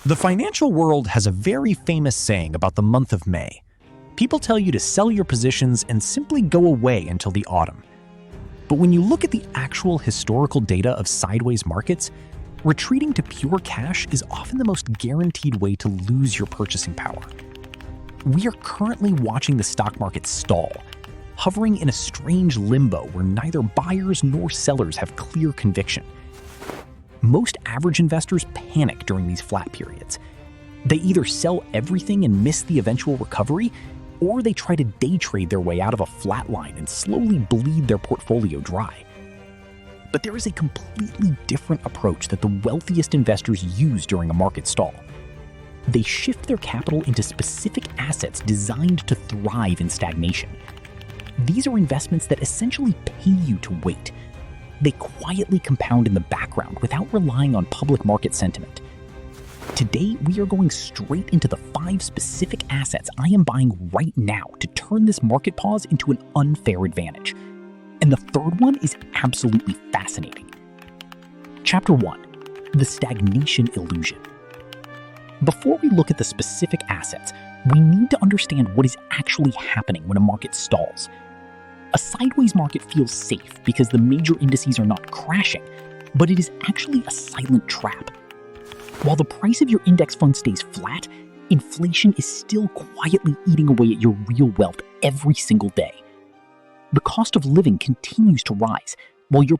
The financial world has a very famous saying about the month of May. People tell you to sell your positions and simply go away until the autumn. But when you look at the actual historical data of sideways markets, retreating to pure cash is often the most guaranteed way to lose your purchasing power. We are currently watching the stock market stall, hovering in a strange limbo where neither buyers nor sellers have clear conviction. Most average investors panic during these flat periods. They either sell everything and miss the eventual recovery, or they try to day trade their way out of a flat line and slowly bleed their portfolio dry. But there is a completely different approach that the wealthiest investors use during a market stall. They shift their capital into specific assets designed to thrive in stagnation. These are investments that essentially pay you to wait. They quietly compound in the background without relying on public market sentiment. Today, we are going straight into the 5 specific assets I am buying right now to turn this market pause into an unfair advantage. And the third one is absolutely fascinating. Chapter 1: The Stagnation Illusion. Before we look at the specific assets, we need to understand what is actually happening when a market stalls. A sideways market feels safe because the major indices are not crashing, but it is actually a silent trap. While the price of your index fund stays flat, inflation is still quietly eating away at your real wealth every single day. The cost of living continues to rise, while your